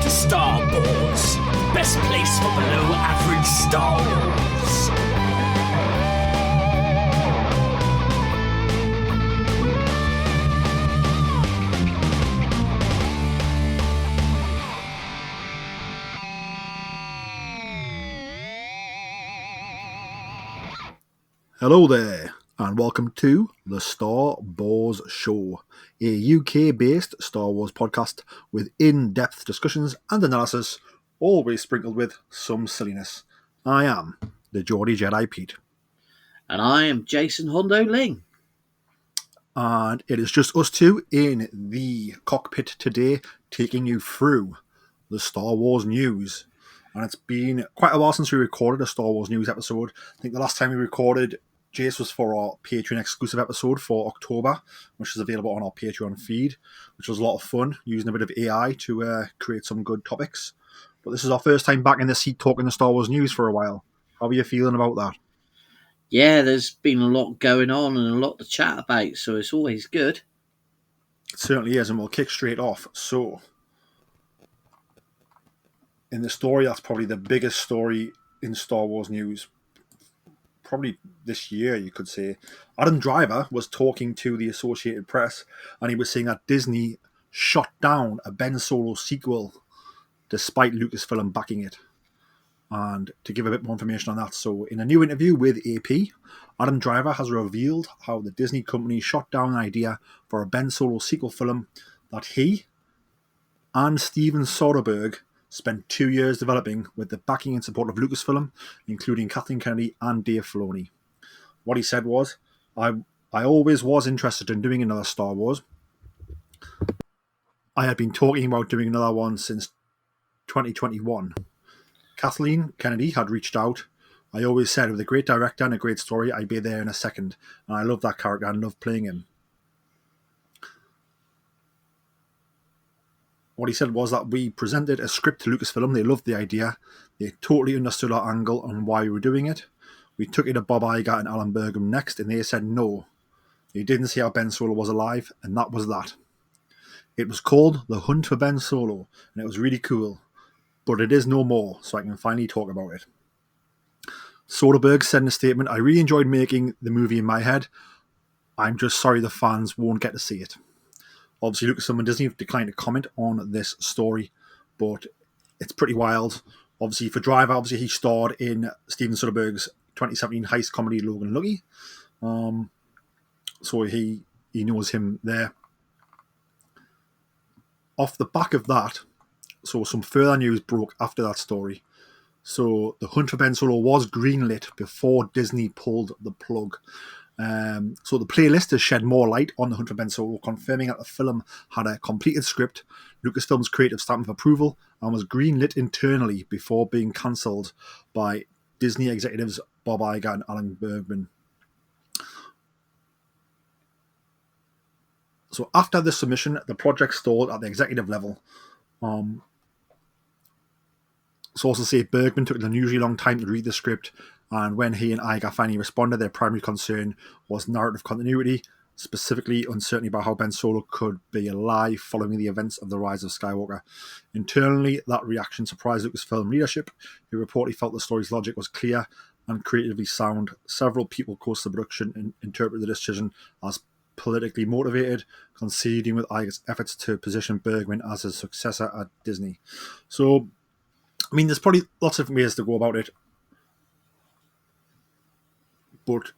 Star Wars, best place for below average Star Wars. Hello there, and welcome to the Star Wars Show, a UK-based Star Wars podcast with in-depth discussions and analysis, always sprinkled with some silliness. I am the Geordie Jedi Pete. And I am Jason Hondo Ling. And it is just us two in the cockpit today, taking you through the Star Wars news. And it's been quite a while since we recorded a Star Wars news episode. I think the last time we recorded, Jace, was for our Patreon exclusive episode for October, which is available on our Patreon feed, which was a lot of fun, using a bit of AI to create some good topics. But this is our first time back in the seat talking the Star Wars news for a while. How are you feeling about that? Yeah, there's been a lot going on and a lot to chat about, so it's always good. It certainly is, and we'll kick straight off. So, in the story, that's probably the biggest story in Star Wars news, probably this year, you could say. Adam Driver was talking to the Associated Press, and he was saying that Disney shot down a Ben Solo sequel despite Lucasfilm backing it. And to give a bit more information on that, so in a new interview with AP, Adam Driver has revealed how the Disney company shot down an idea for a Ben Solo sequel film that he and Steven Soderbergh spent 2 years developing with the backing and support of Lucasfilm, including Kathleen Kennedy and Dave Filoni. What he said was, I always was interested in doing another Star Wars. I had been talking about doing another one since 2021. Kathleen Kennedy had reached out. I always said, with a great director and a great story, I'd be there in a second. And I love that character and love playing him. What he said was that we presented a script to Lucasfilm. They loved the idea. They totally understood our angle and why we were doing it. We took it to Bob Iger and Alan Bergman next, and they said no. They didn't see how Ben Solo was alive, and that was that. It was called The Hunt for Ben Solo, and it was really cool. But it is no more, so I can finally talk about it. Soderbergh said in a statement, I really enjoyed making the movie in my head. I'm just sorry the fans won't get to see it. Obviously, Lucasfilm and Disney have declined to comment on this story, but it's pretty wild. Obviously, for Driver, obviously he starred in Steven Soderbergh's 2017 heist comedy Logan Lucky. So he knows him there. Off the back of that, so some further news broke after that story. So The Hunt for Ben Solo was greenlit before Disney pulled the plug. So the playlist has shed more light on The Hunt for Ben Solo, confirming that the film had a completed script, Lucasfilm's creative stamp of approval, and was greenlit internally before being cancelled by Disney executives Bob Iger and Alan Bergman. So after this submission, the project stalled at the executive level. Sources say Bergman took an unusually long time to read the script, and when he and Iger finally responded, their primary concern was narrative continuity, specifically uncertainty about how Ben Solo could be alive following the events of The Rise of Skywalker. Internally, that reaction surprised Lucasfilm leadership, who reportedly felt the story's logic was clear and creatively sound. Several people close to the production interpreted the decision as politically motivated, conceding with Iger's efforts to position Bergman as his successor at Disney. So, I mean, there's probably lots of different ways to go about it. But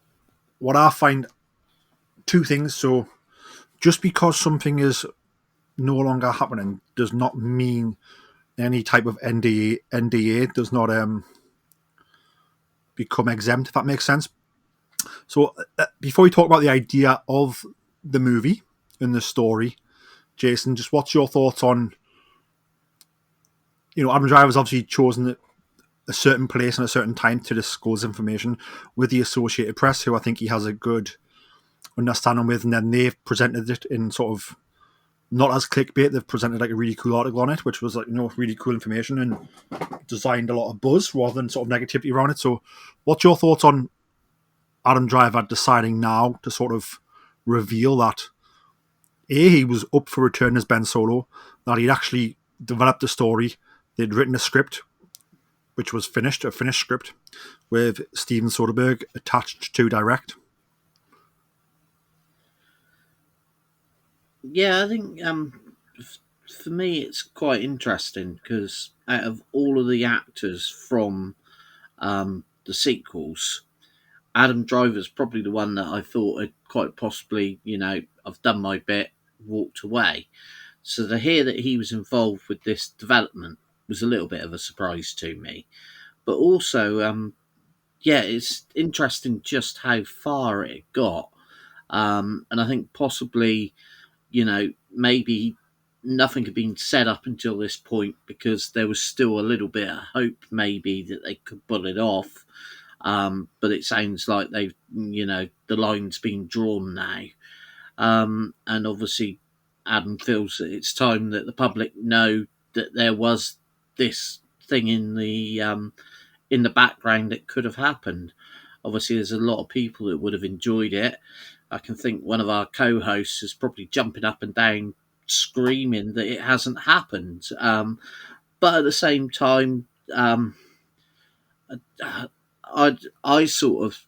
what I find, two things. So, just because something is no longer happening does not mean any type of NDA does not become exempt, if that makes sense. So, before we talk about the idea of the movie and the story, Jason, just what's your thoughts on, Adam Driver's obviously chosen a certain place and a certain time to disclose information with the Associated Press, who I think he has a good understanding with, and then they've presented it in sort of, not as clickbait, they've presented like a really cool article on it, which was like, really cool information and designed a lot of buzz rather than sort of negativity around it. So what's your thoughts on Adam Driver deciding now to sort of reveal that he was up for return as Ben Solo, that he'd actually developed the story. They'd written a script, which was a finished script, with Steven Soderbergh attached to direct. Yeah, I think for me it's quite interesting because out of all of the actors from the sequels, Adam Driver's probably the one that I thought had quite possibly, I've done my bit, walked away. So to hear that he was involved with this development was a little bit of a surprise to me. But also, it's interesting just how far it got. And I think possibly, maybe nothing had been set up until this point because there was still a little bit of hope maybe that they could pull it off. But it sounds like they've, the line's been drawn now. And obviously Adam feels that it's time that the public know that there was this thing in the background that could have happened. Obviously, there's a lot of people that would have enjoyed it. I can think one of our co-hosts is probably jumping up and down, screaming that it hasn't happened. But at the same time, I sort of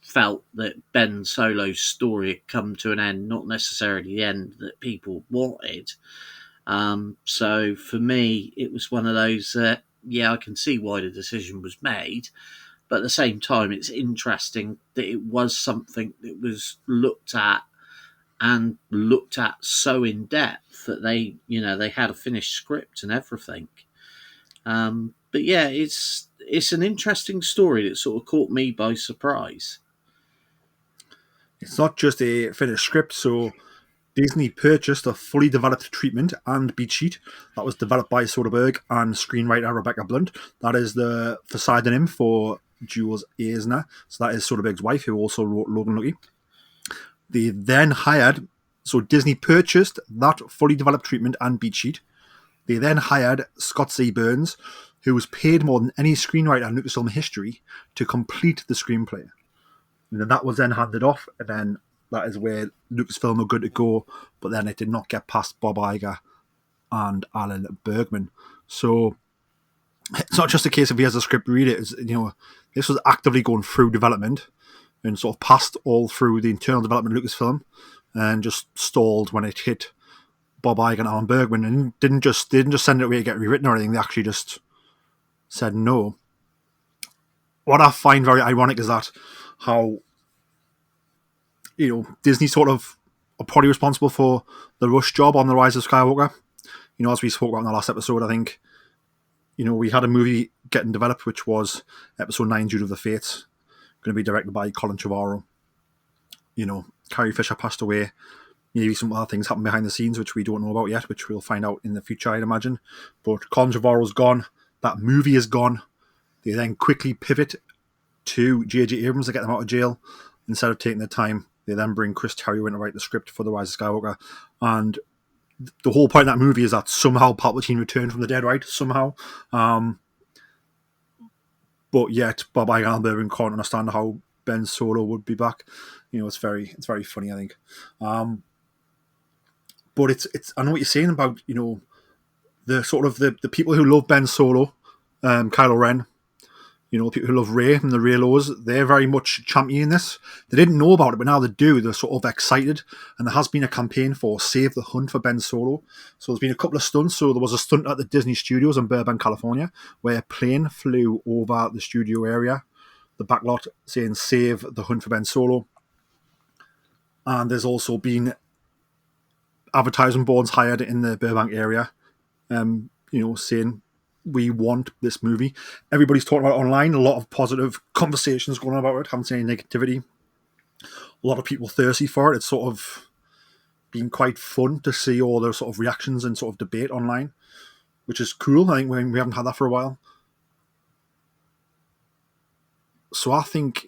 felt that Ben Solo's story had come to an end, not necessarily the end that people wanted. So for me, it was one of those that, I can see why the decision was made. But at the same time, it's interesting that it was something that was looked at so in depth that they had a finished script and everything. But yeah, it's an interesting story that sort of caught me by surprise. It's not just a finished script, so Disney purchased a fully developed treatment and beat sheet that was developed by Soderbergh and screenwriter Rebecca Blunt. That is the pseudonym for Jules Eisner. So that is Soderbergh's wife, who also wrote Logan Lucky. They then Disney purchased that fully developed treatment and beat sheet. They then hired Scott Z. Burns, who was paid more than any screenwriter in Lucasfilm history, to complete the screenplay. And then that was then handed off, and then that is where Lucasfilm were good to go, but then it did not get past Bob Iger and Alan Bergman. So it's not just a case of he has a script, read it. This was actively going through development and sort of passed all through the internal development of Lucasfilm and just stalled when it hit Bob Iger and Alan Bergman, and didn't just send it away to get rewritten or anything. They actually just said no. What I find very ironic is that how Disney sort of are probably responsible for the rush job on The Rise of Skywalker. As we spoke about in the last episode, I think, we had a movie getting developed, which was Episode 9, Duel of the Fates, going to be directed by Colin Trevorrow. Carrie Fisher passed away. Maybe some other things happened behind the scenes, which we don't know about yet, which we'll find out in the future, I'd imagine. But Colin Trevorrow's gone. That movie is gone. They then quickly pivot to J.J. Abrams to get them out of jail. Instead of taking their time, they then bring Chris Terrio in to write the script for The Rise of Skywalker. And the whole point of that movie is that somehow Palpatine returned from the dead, right? Somehow. But yet, Bob Iger and Bergman can't understand how Ben Solo would be back. It's very funny, I think. But it's I know what you're saying about, the sort of the people who love Ben Solo, Kylo Ren, people who love Rey and the Reylos, they're very much championing this. They didn't know about it, but now they do. They're sort of excited. And there has been a campaign for Save the Hunt for Ben Solo. So there's been a couple of stunts. So there was a stunt at the Disney Studios in Burbank, California, where a plane flew over the studio area, the backlot, saying Save the Hunt for Ben Solo. And there's also been advertising boards hired in the Burbank area, saying, we want this movie. Everybody's talking about it online. A lot of positive conversations going on about it. Haven't seen any negativity. A lot of people thirsty for it. It's sort of been quite fun to see all the sort of reactions and sort of debate online, which is cool. I think we haven't had that for a while. So I think,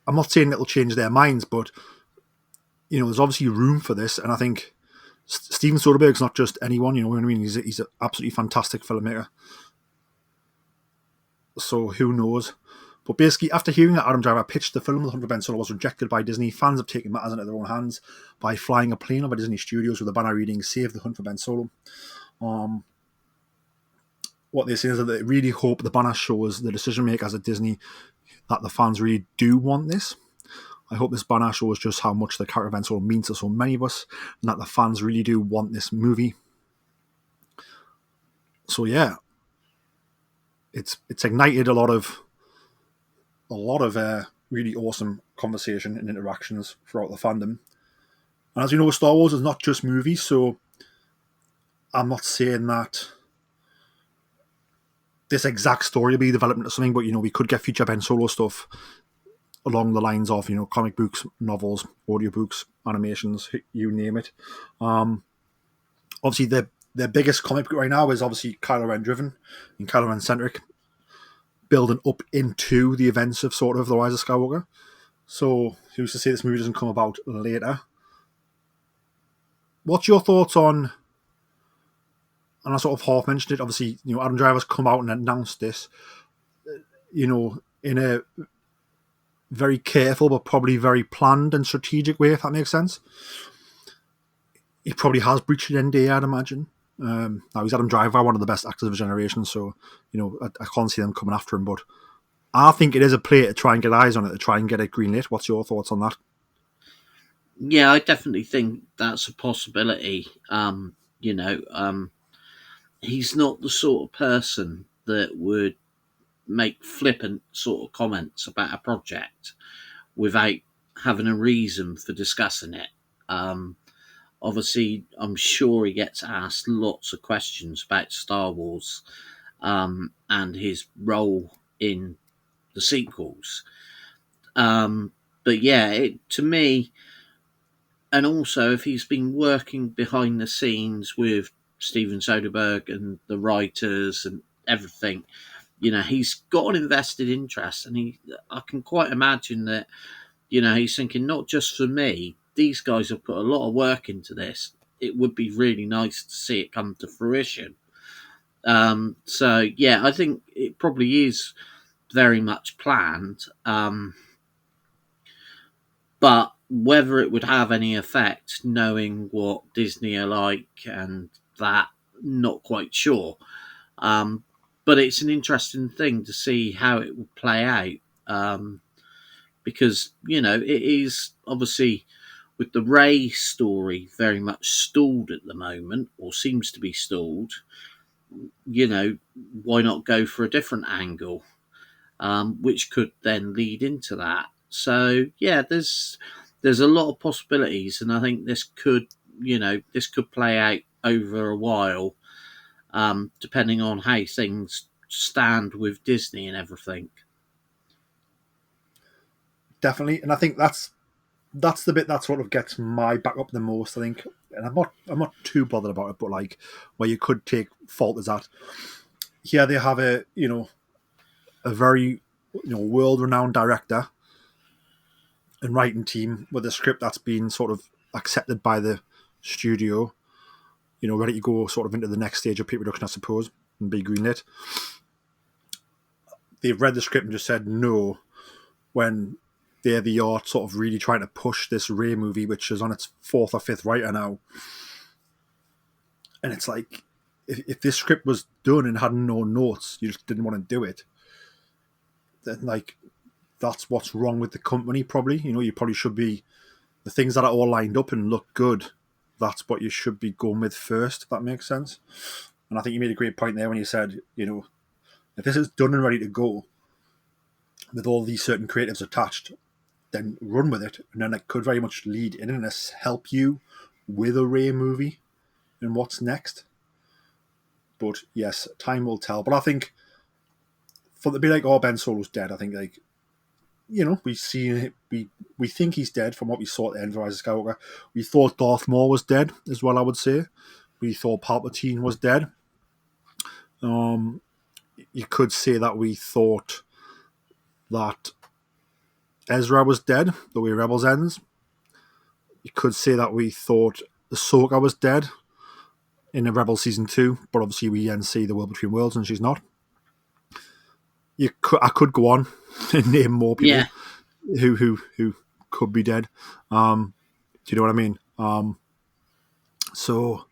I'm not saying it'll change their minds, but there's obviously room for this, and I think Steven Soderbergh's not just anyone. You know what I mean? He's an absolutely fantastic filmmaker. So who knows? But basically, after hearing that Adam Driver pitched the film, The Hunt for Ben Solo was rejected by Disney. Fans have taken matters into their own hands by flying a plane over Disney Studios with a banner reading "Save the Hunt for Ben Solo." what they say is that they really hope the banner shows the decision makers at Disney that the fans really do want this. I hope this banner shows just how much the character events will mean to so many of us, and that the fans really do want this movie. So yeah, it's ignited a lot of really awesome conversation and interactions throughout the fandom. And as you know, Star Wars is not just movies, so I'm not saying that this exact story will be developed into something, but we could get future Ben Solo stuff along the lines of comic books, novels, audiobooks, animations, you name it. Obviously, their biggest comic book right now is obviously Kylo Ren driven and Kylo Ren centric, building up into the events of sort of The Rise of Skywalker. So who's to say this movie doesn't come about later? What's your thoughts on? And I sort of half mentioned it. Obviously, Adam Driver's come out and announced this, in a very careful but probably very planned and strategic way, if that makes sense. He probably has breached an NDA, I'd imagine. Now, he's Adam Driver, one of the best actors of a generation, so, I can't see them coming after him, but I think it is a play to try and get eyes on it, to try and get it greenlit. What's your thoughts on that? Yeah, I definitely think that's a possibility. He's not the sort of person that would make flippant sort of comments about a project without having a reason for discussing it. Obviously, I'm sure he gets asked lots of questions about Star Wars and his role in the sequels. But yeah, to me, and also if he's been working behind the scenes with Steven Soderbergh and the writers and everything, he's got an invested interest, and I can quite imagine that, he's thinking, not just for me, these guys have put a lot of work into this. It would be really nice to see it come to fruition. So yeah, I think it probably is very much planned. But whether it would have any effect, knowing what Disney are like and that, not quite sure. But it's an interesting thing to see how it will play out. Because, it is obviously, with the Rey story very much stalled at the moment, or seems to be stalled, why not go for a different angle, which could then lead into that. So yeah, there's a lot of possibilities, and I think this could play out over a while, depending on how things stand with Disney and everything. Definitely, and I think that's the bit that sort of gets my back up the most, I think. And I'm not too bothered about it, but like where you could take fault is that here they have a very world renowned director and writing team with a script that's been sort of accepted by the studio, ready to go sort of into the next stage of pre-production, I suppose, and be greenlit. They've read the script and just said no when they are sort of really trying to push this Rey movie, which is on its 4th or 5th writer now. And it's like, if this script was done and had no notes, you just didn't want to do it, then like, that's what's wrong with the company, probably. You probably should be, the things that are all lined up and look good, that's what you should be going with first, if that makes sense. And I think you made a great point there when you said, if this is done and ready to go, with all these certain creatives attached, then run with it. And then it could very much lead in and help you with a Rey movie and what's next. But yes, time will tell. But I think for the be like, Ben Solo's dead, I think like, we think he's dead from what we saw at the end of Rise of Skywalker. We thought Darth Maul was dead as well, I would say. We thought Palpatine was dead. You could say that we thought that Ezra was dead, the way Rebels ends. You could say that we thought Ahsoka was dead in a Rebels Season 2, but obviously we then see the World Between Worlds and she's not. I could go on and name more people who could be dead. Do you know what I mean? So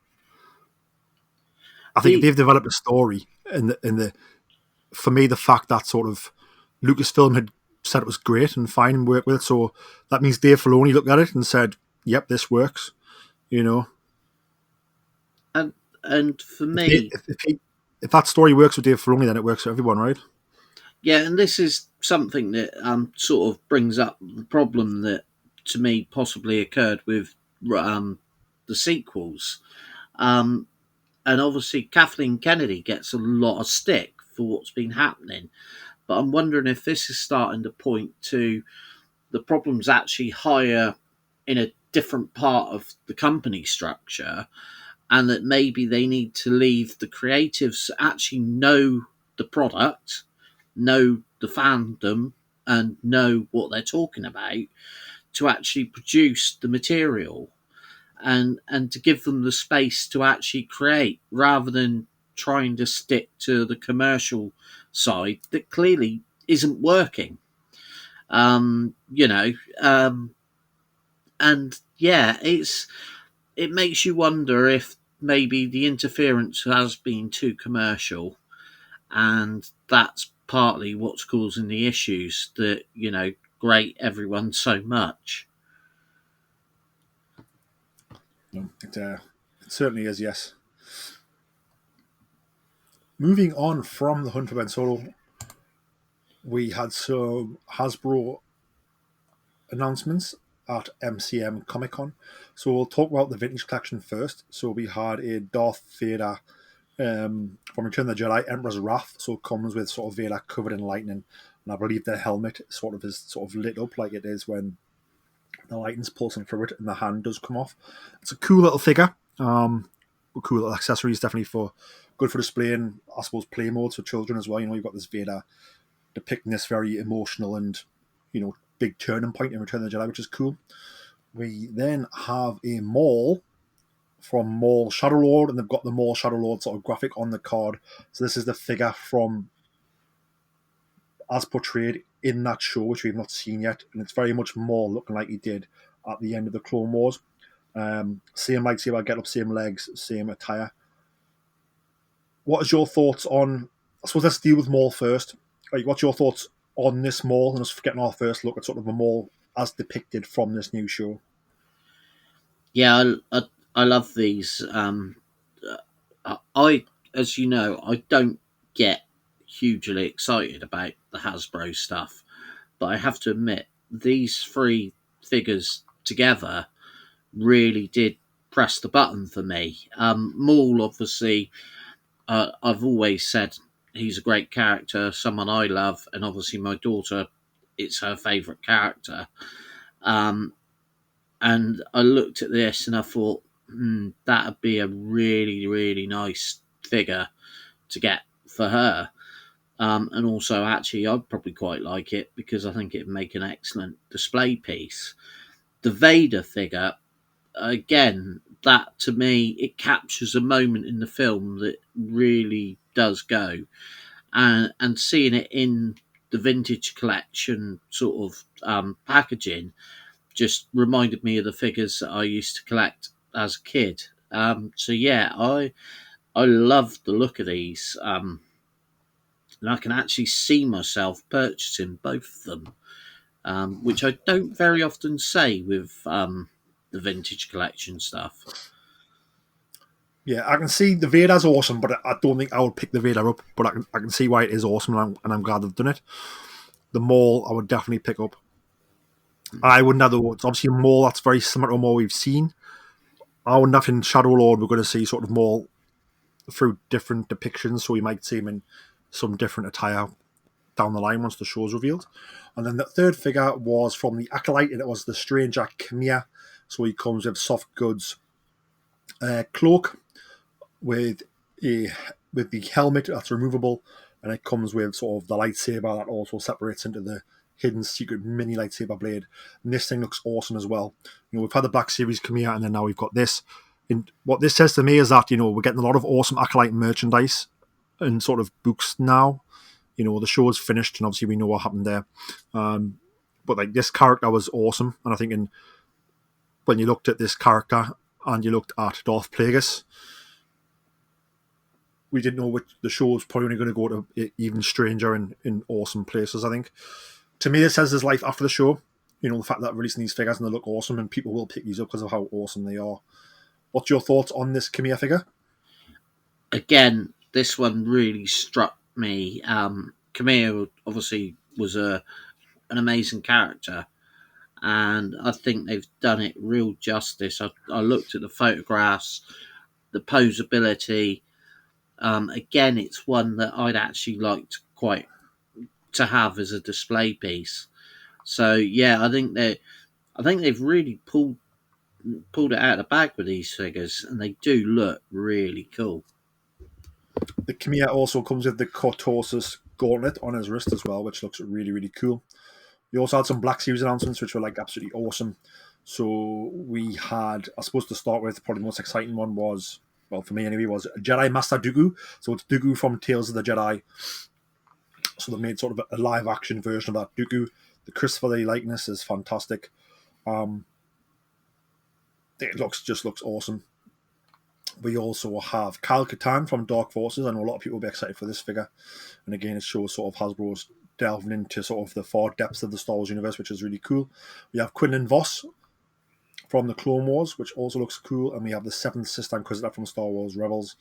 I think they've developed a story in the for me, the fact that sort of Lucasfilm had said it was great and fine and worked with it, so that means Dave Filoni looked at it and said, "Yep, this works." You know, and for me, if that story works with Dave Filoni, then it works for everyone, right? yeah, and this is something that sort of brings up the problem that to me possibly occurred with the sequels. Um, and obviously, Kathleen Kennedy gets a lot of stick for what's been happening. But I'm wondering if this is starting to point to the problems actually higher in a different part of the company structure, and that maybe they need to leave the creatives actually know the product, know the fandom, and know what they're talking about to actually produce the material and to give them the space to actually create rather than trying to stick to the commercial side that clearly isn't working. You know, and yeah, it makes you wonder if maybe the interference has been too commercial, and that's partly what's causing the issues that grate everyone so much. It certainly is, yes. Moving on from the Hunt for Ben Solo, we had some Hasbro announcements at MCM Comic Con. So we'll talk about the vintage collection first. So we had a Darth Vader from Return of the Jedi, Emperor's Wrath. So it comes with sort of Vader covered in lightning, and I believe the helmet sort of is sort of lit up like it is when the lightning's pulsing through it, and the hand does come off. It's a cool little figure. Cool little accessories, definitely for good for displaying, I suppose, play modes for children as well. You've got this Vader depicting this very emotional and big turning point in Return of the Jedi, which is cool. We then have a Maul from Maul Shadow Lord, and they've got the Maul Shadow Lord sort of graphic on the card. So this is the figure from as portrayed in that show, which we've not seen yet, and it's very much Maul looking like he did at the end of the Clone Wars. Same lightsaber get up, same legs, same attire. What is your thoughts on? I suppose let's deal with Maul first. What's your thoughts on this Maul, and us getting our first look at sort of a Maul as depicted from this new show? Yeah, I love these. I, as you know, I don't get hugely excited about the Hasbro stuff, but I have to admit these three figures together really did press the button for me. Maul, obviously, I've always said he's a great character, someone I love, and obviously my daughter, it's her favourite character. And I looked at this and I thought, that'd be a really, really nice figure to get for her. And also, actually, I'd probably quite like it because I think it'd make an excellent display piece. The Vader figure, again, that to me, it captures a moment in the film that really does go. And seeing it in the vintage collection sort of packaging just reminded me of the figures that I used to collect as a kid. So yeah, I love the look of these. And I can actually see myself purchasing both of them, which I don't very often say with the vintage collection stuff. Yeah, I can see the Vader's awesome, but I don't think I would pick the Vader up. But I can see why it is awesome, and I'm glad they've done it. The Maul, I would definitely pick up. I wouldn't have it's obviously a Maul that's very similar to a Maul we've seen. I wouldn't have in Shadow Lord we're going to see sort of Maul through different depictions, so we might see him in some different attire down the line once the show's revealed. And then the third figure was from the Acolyte, and it was the Stranger Khmer. So he comes with soft goods cloak with the helmet that's removable, and it comes with sort of the lightsaber that also separates into the hidden secret mini lightsaber blade. And this thing looks awesome as well. We've had the Black Series come here, and then now we've got this. And what this says to me is that we're getting a lot of awesome Acolyte merchandise and sort of books now. The show is finished, and obviously we know what happened there. But like this character was awesome, and I think when you looked at this character and you looked at Darth Plagueis, we didn't know which the show was probably only going to go to even stranger in awesome places. I think to me, it says there's life after the show. You know, the fact that releasing these figures and they look awesome, and people will pick these up because of how awesome they are. What's your thoughts on this Kamiya figure? Again, this one really struck me. Kamiya obviously was an amazing character, and I think they've done it real justice. I looked at the photographs, the posability. Again, it's one that I'd actually liked quite to have as a display piece. So yeah, I think they've really pulled it out of the bag with these figures, and they do look really cool. The Kamiya also comes with the Cortosis gauntlet on his wrist as well, which looks really, really cool. We also had some Black Series announcements, which were like absolutely awesome. So we had, I suppose to start with, probably the most exciting one was, well, for me anyway, was Jedi Master Dooku. So it's Dooku from Tales of the Jedi. So they made sort of a live action version of that Dooku. The Christopher Lee likeness is fantastic. It looks awesome. We also have Kyle Katarn from Dark Forces. I know a lot of people will be excited for this figure. And again, it shows sort of Hasbro's delving into sort of the far depths of the Star Wars universe, which is really cool. We have Quinlan Voss from the Clone Wars, which also looks cool. And we have the 7th Sister Inquisitor from Star Wars Rebels.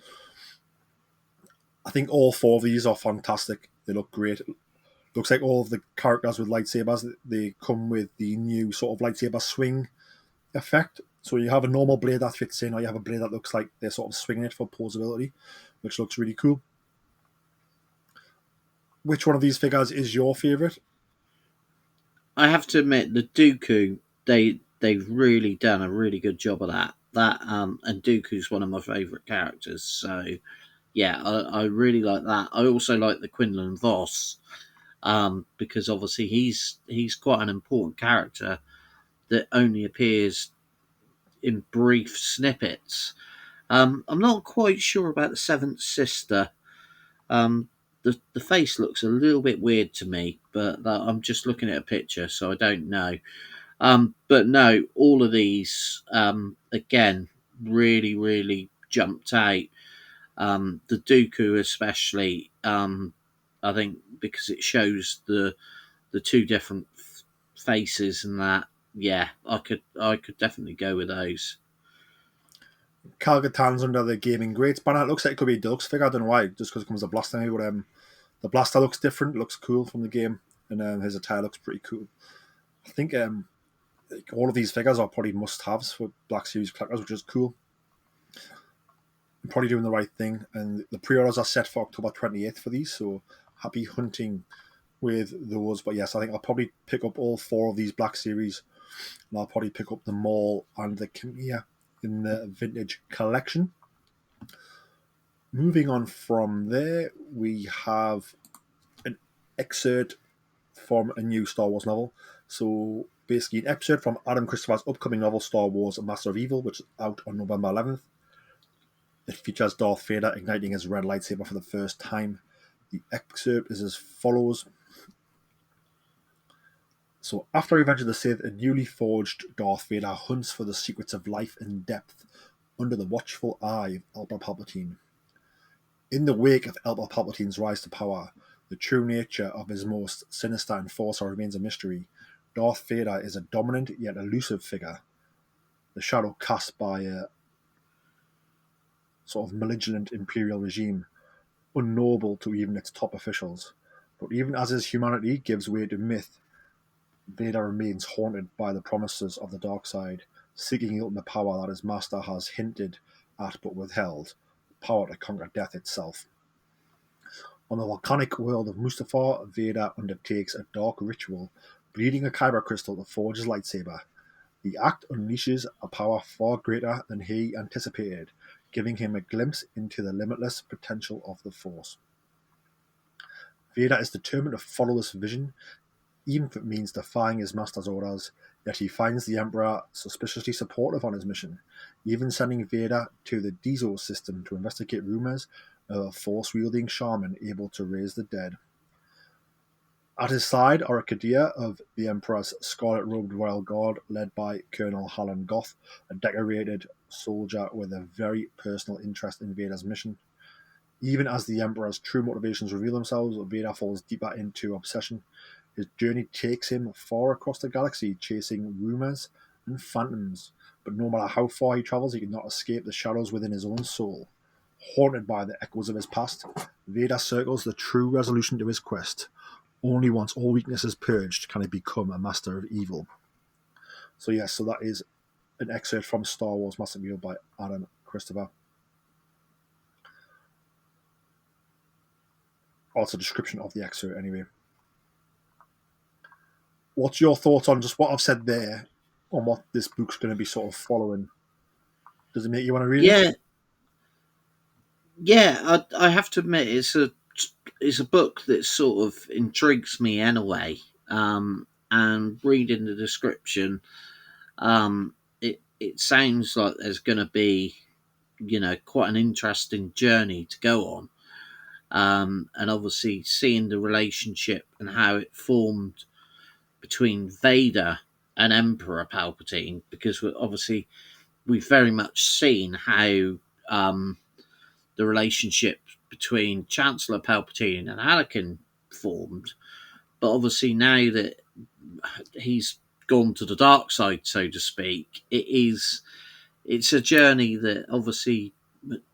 I think all 4 of these are fantastic. They look great. Looks like all of the characters with lightsabers, they come with the new sort of lightsaber swing effect. So you have a normal blade that fits in, or you have a blade that looks like they're sort of swinging it for posability, which looks really cool. Which one of these figures is your favourite? I have to admit, the Dooku, they've really done a really good job of that. And Dooku's one of my favourite characters. So yeah, I really like that. I also like the Quinlan Voss, because obviously he's quite an important character that only appears in brief snippets. I'm not quite sure about the 7th Sister. The face looks a little bit weird to me, but I'm just looking at a picture, so I don't know. But no, all of these, again, really, really jumped out. The Dooku especially, I think, because it shows the 2 different faces and that. Yeah, I could definitely go with those. Kyle Katarn's under the Gaming Greats banner. It looks like it could be a deluxe figure. I don't know why, just because it comes with a blaster maybe, but the blaster looks different, looks cool from the game, and his attire looks pretty cool. I think like all of these figures are probably must-haves for Black Series collectors, which is cool. I'm probably doing the right thing, and the pre-orders are set for October 28th for these, so happy hunting with those. But yes, I think I'll probably pick up all 4 of these Black Series, and I'll probably pick up the Maul and the Kamiya in the vintage collection. Moving on from there, we have an excerpt from a new Star Wars novel. So basically an excerpt from Adam Christopher's upcoming novel Star Wars Master of Evil, which is out on November 11th. It features Darth Vader igniting his red lightsaber for the first time. The excerpt is as follows. So after Revenge of the Sith, a newly forged Darth Vader hunts for the secrets of life and depth under the watchful eye of Emperor Palpatine. In the wake of Emperor Palpatine's rise to power, the true nature of his most sinister enforcer remains a mystery. Darth Vader is a dominant yet elusive figure, the shadow cast by a sort of malignant imperial regime, unknowable to even its top officials. But even as his humanity gives way to myth, Vader remains haunted by the promises of the dark side, seeking ultimate power that his master has hinted at but withheld, power to conquer death itself. On the volcanic world of Mustafar, Vader undertakes a dark ritual, bleeding a kyber crystal to forge his lightsaber. The act unleashes a power far greater than he anticipated, giving him a glimpse into the limitless potential of the Force. Vader is determined to follow this vision, even if it means defying his master's orders, yet he finds the Emperor suspiciously supportive on his mission, even sending Vader to the Dezo system to investigate rumors of a force-wielding shaman able to raise the dead. At his side are a Kadir of the Emperor's scarlet-robed royal guard, led by Colonel Hallan Goth, a decorated soldier with a very personal interest in Vader's mission. Even as the Emperor's true motivations reveal themselves, Vader falls deeper into obsession. His journey takes him far across the galaxy, chasing rumors and phantoms. But no matter how far he travels, he cannot escape the shadows within his own soul. Haunted by the echoes of his past, Vader circles the true resolution to his quest. Only once all weakness is purged can he become a master of evil. So yes, so that is an excerpt from Star Wars Master Reveal by Adam Christopher. Also, description of the excerpt anyway. What's your thoughts on just what I've said there, on what this book's going to be sort of following? Does it make you want to read it? Yeah, I have to admit it's a book that sort of intrigues me anyway. And reading the description, it sounds like there's going to be, quite an interesting journey to go on. And obviously seeing the relationship and how it formed between Vader and Emperor Palpatine, because we've very much seen how the relationship between Chancellor Palpatine and Anakin formed, but obviously now that he's gone to the dark side, so to speak, it's a journey that obviously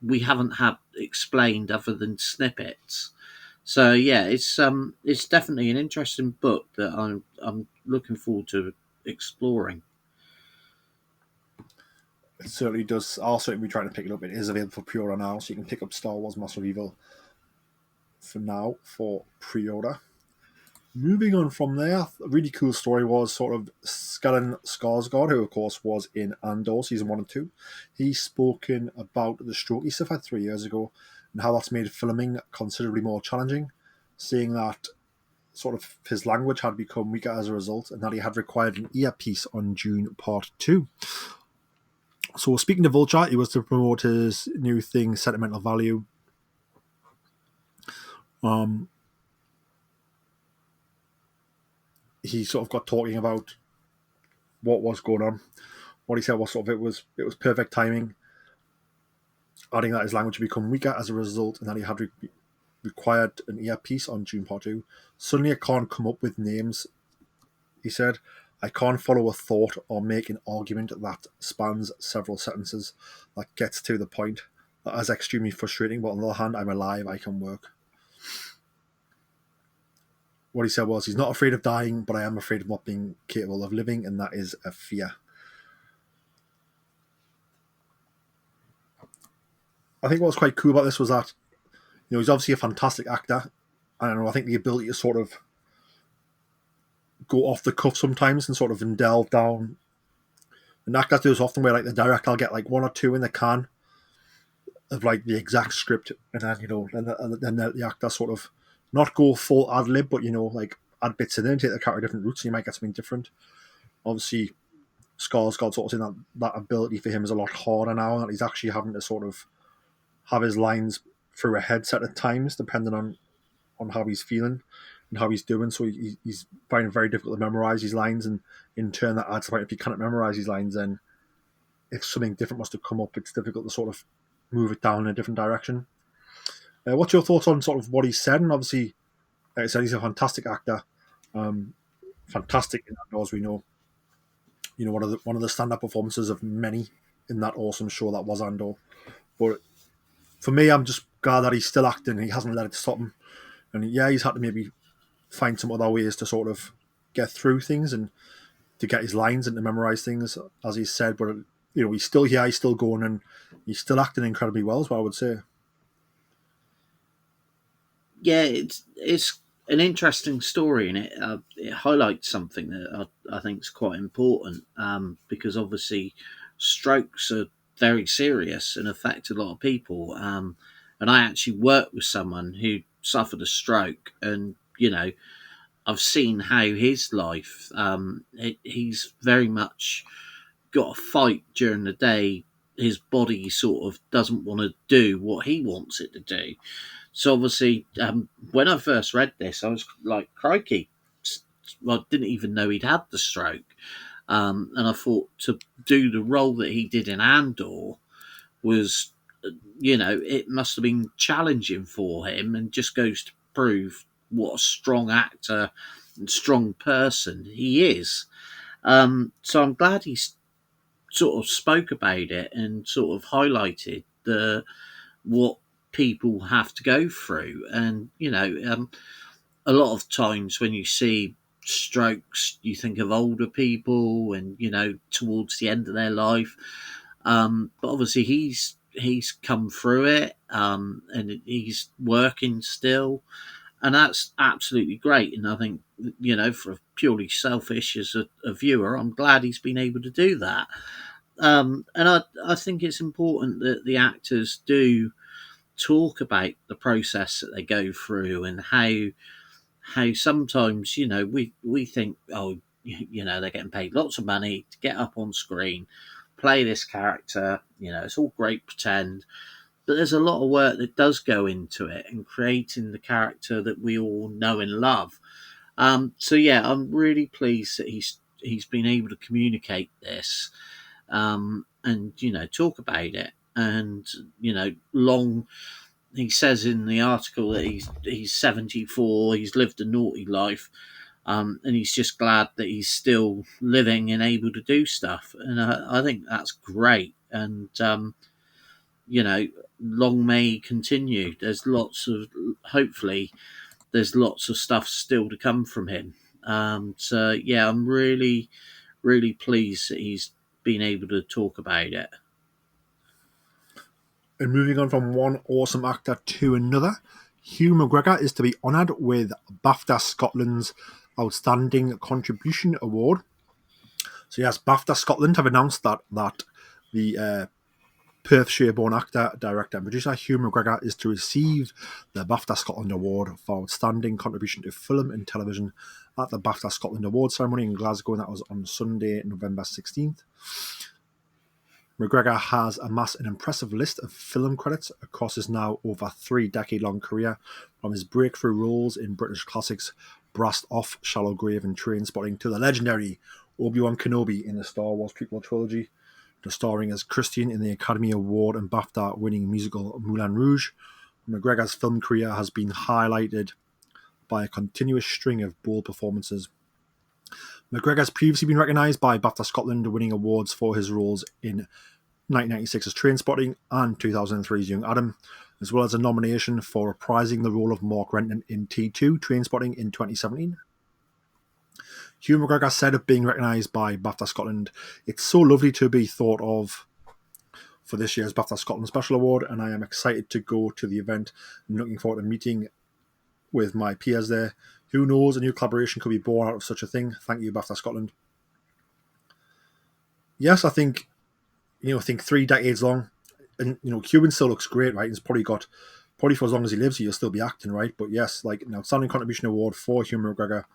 we haven't had explained other than snippets. So yeah, it's definitely an interesting book that I'm looking forward to exploring. It certainly does. I'll certainly be trying to pick it up. It is available for pre-order now, so you can pick up Star Wars Master of Evil for now for pre-order. Moving on from there, a really cool story was sort of Stellan Skarsgård, who of course was in Andor season 1 and 2. He's spoken about the stroke he suffered 3 years ago and how that's made filming considerably more challenging, saying that sort of his language had become weaker as a result and that he had required an earpiece on Dune Part 2. So speaking to Vulture, he was to promote his new thing, Sentimental Value. He sort of got talking about what was going on. What he said was sort of it was perfect timing, adding that his language had become weaker as a result and that he had required an earpiece on Dune Part 2. Suddenly I can't come up with names, he said. I can't follow a thought or make an argument that spans several sentences that gets to the point. That is extremely frustrating, but on the other hand, I'm alive, I can work. What he said was, he's not afraid of dying, but I am afraid of not being capable of living, and that is a fear. I think what was quite cool about this was that, he's obviously a fantastic actor, and I think the ability to sort of go off the cuff sometimes and sort of delve down. And actors do this often where like the director will get like one or two in the can of like the exact script, and then then the actor sort of not go full ad lib, but like add bits in there and take the character different routes, and you might get something different. Obviously, Skarsgård sort of saying that ability for him is a lot harder now, and that he's actually having to sort of have his lines through a headset at times, depending on how he's feeling and how he's doing. So he's finding it very difficult to memorize his lines, and in turn that adds to the point if you cannot memorize his lines, then if something different must have come up, it's difficult to sort of move it down in a different direction. What's your thoughts on sort of what he said? And obviously, like I said, he's a fantastic actor, fantastic in that, as we know. One of the stand-up performances of many in that awesome show that was Andor. But for me, I'm just glad that he's still acting. He hasn't let it stop him. And yeah, he's had to maybe find some other ways to sort of get through things and to get his lines and to memorize things, as he said. But he's still here, he's still going, and he's still acting incredibly well, is what I would say. Yeah, it's an interesting story, and it highlights something that I think is quite important, because obviously strokes are very serious and affect a lot of people. And I actually worked with someone who suffered a stroke, and I've seen how his life, he's very much got a fight during the day. His body sort of doesn't want to do what he wants it to do. So obviously, when I first read this, I was like, crikey, I didn't even know he'd had the stroke. And I thought to do the role that he did in Andor was it must have been challenging for him, and just goes to prove what a strong actor and strong person he is. So I'm glad he's sort of spoke about it and sort of highlighted what people have to go through. And a lot of times when you see strokes, you think of older people and towards the end of their life. But obviously he's come through it, and he's working still, and that's absolutely great. And I think for purely selfish as a viewer, I'm glad he's been able to do that. And I think it's important that the actors do talk about the process that they go through, and how sometimes we think, oh, they're getting paid lots of money to get up on screen, play this character, it's all great pretend, but there's a lot of work that does go into it and creating the character that we all know and love. So yeah, I'm really pleased that he's been able to communicate this, and talk about it. And long, he says in the article that he's 74, he's lived a naughty life, and he's just glad that he's still living and able to do stuff. And I think that's great. And long may he continue. Hopefully there's lots of stuff still to come from him. So yeah, I'm really, really pleased that he's been able to talk about it. And moving on from one awesome actor to another, Hugh McGregor is to be honoured with Bafta Scotland's Outstanding Contribution Award. So yes, Bafta Scotland have announced that the Perthshire-born actor, director and producer Hugh McGregor is to receive the Bafta Scotland Award for Outstanding Contribution to Film and Television at the Bafta Scotland Award ceremony in Glasgow, and that was on Sunday, November 16th. McGregor has amassed an impressive list of film credits across his now over 3-decade-long career, from his breakthrough roles in British classics Brassed Off, Shallow Grave and Trainspotting to the legendary Obi-Wan Kenobi in the Star Wars prequel trilogy, to starring as Christian in the Academy Award and BAFTA-winning musical Moulin Rouge. McGregor's film career has been highlighted by a continuous string of bold performances. McGregor has previously been recognised by BAFTA Scotland, winning awards for his roles in 1996's Trainspotting and 2003's Young Adam, as well as a nomination for reprising the role of Mark Renton in T2 Trainspotting in 2017. Hugh McGregor said of being recognised by BAFTA Scotland, "It's so lovely to be thought of for this year's BAFTA Scotland Special Award, and I am excited to go to the event and looking forward to meeting with my peers there. Who knows, a new collaboration could be born out of such a thing. Thank you, BAFTA Scotland." Yes, I think 3 decades long, and Cuban still looks great, right? He's probably for as long as he lives, he'll still be acting, right? But yes, like an outstanding contribution award for Hugh McGregor.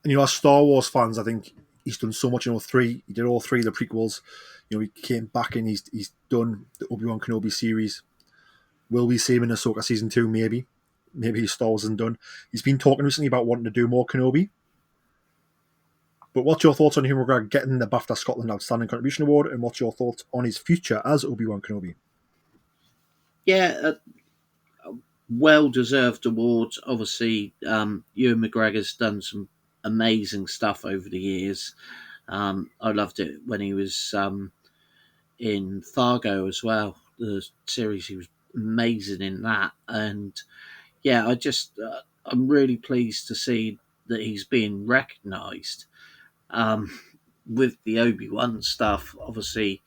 And as Star Wars fans, I think he's done so much. He did all 3 of the prequels. He came back and he's done the Obi-Wan Kenobi series. Will we see him in Ahsoka season 2? Maybe his Star Wars isn't done. He's been talking recently about wanting to do more Kenobi. But what's your thoughts on Hugh McGregor getting the BAFTA Scotland Outstanding Contribution Award, and what's your thoughts on his future as Obi-Wan Kenobi? Yeah, well-deserved awards. Obviously, Ewan McGregor's done some amazing stuff over the years. I loved it when he was in Fargo as well. The series, he was amazing in that. And yeah, I'm really pleased to see that he's being recognised. With the Obi-Wan stuff, obviously,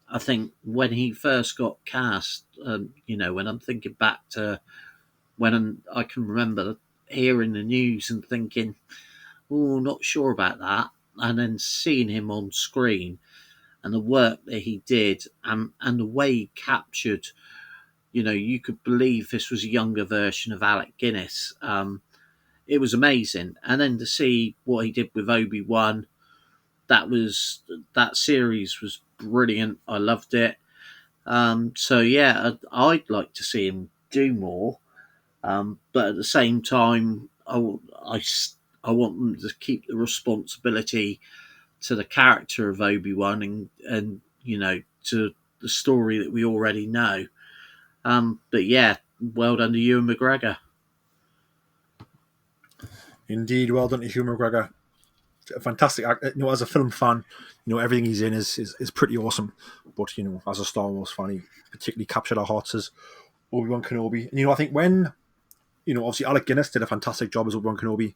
I think when he first got cast, when I'm thinking back to I can remember hearing the news and thinking, oh, not sure about that. And then seeing him on screen and the work that he did, and the way he captured, you could believe this was a younger version of Alec Guinness. It was amazing. And then to see what he did with Obi-Wan, that series was brilliant. I loved it. So yeah, I'd like to see him do more. But at the same time, I want them to keep the responsibility to the character of Obi-Wan, and to the story that we already know. But yeah, well done to Ewan McGregor. Indeed, well done to Ewan McGregor. A fantastic actor. As a film fan, everything he's in is pretty awesome. But as a Star Wars fan, he particularly captured our hearts as Obi-Wan Kenobi. And I think when obviously Alec Guinness did a fantastic job as Obi-Wan Kenobi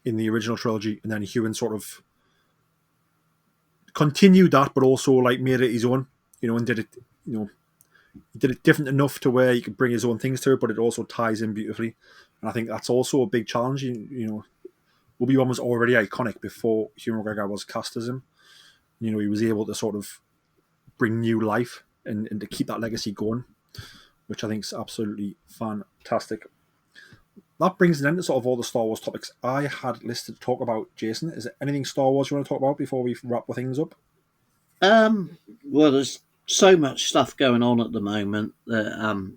in the original trilogy, and then Ewan sort of continued that, but also like made it his own. And did it. He did it different enough to where he could bring his own things to it, but it also ties in beautifully. And I think that's also a big challenge. Obi-Wan was already iconic before Ewan McGregor was cast as him. He was able to sort of bring new life and to keep that legacy going, which I think is absolutely fantastic. That brings an end to sort of all the Star Wars topics I had listed to talk about. Jason, is there anything Star Wars you want to talk about before we wrap things up? Well, there's so much stuff going on at the moment that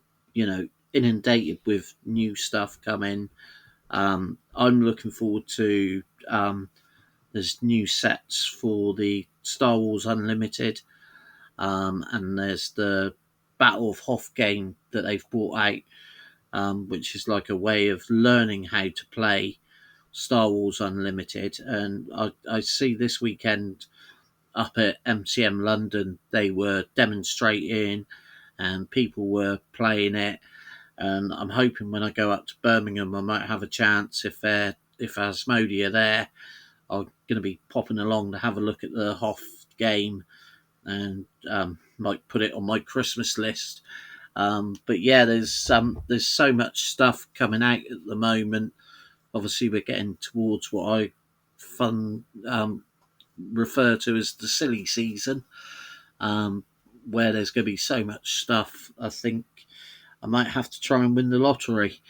inundated with new stuff coming. I'm looking forward to there's new sets for the Star Wars Unlimited, and there's the Battle of Hoth game that they've brought out, which is like a way of learning how to play Star Wars Unlimited. And I see this weekend up at MCM London, they were demonstrating and people were playing it. And I'm hoping when I go up to Birmingham, I might have a chance if Asmodee are there. I'm going to be popping along to have a look at the Hoth game and might put it on my Christmas list. But yeah, there's so much stuff coming out at the moment. Obviously, we're getting towards what I refer to as the silly season, where there's going to be so much stuff. I think I might have to try and win the lottery.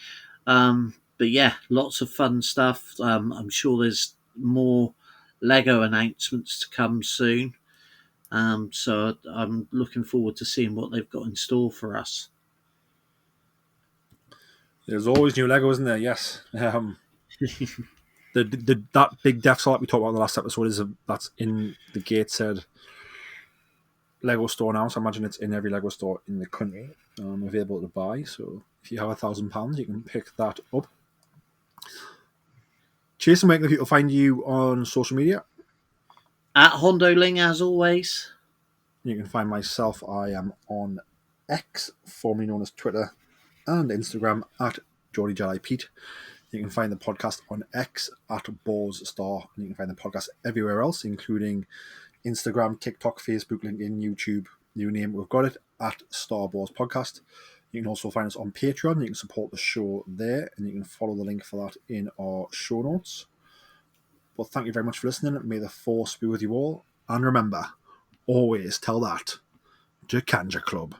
But yeah, lots of fun stuff. I'm sure there's more Lego announcements to come soon. So I'm looking forward to seeing what they've got in store for us. There's always new Lego, isn't there? Yes. That big Death Star that we talked about in the last episode that's in the Gateshead Lego store now. So I imagine it's in every Lego store in the country, available to buy. So if you have £1,000, you can pick that up. Jason, where can people find you on social media? At Hondoling, as always. You can find myself. I am on X, formerly known as Twitter, and Instagram at Geordie Jedi Pete. You can find the podcast on X at Balls Star, and you can find the podcast everywhere else, including Instagram, TikTok, Facebook, LinkedIn, YouTube, you name it, we've got it at Star Wars Podcast. You can also find us on Patreon. You can support the show there, and you can follow the link for that in our show notes. But thank you very much for listening. May the Force be with you all. And remember, always tell that to Kanja Club.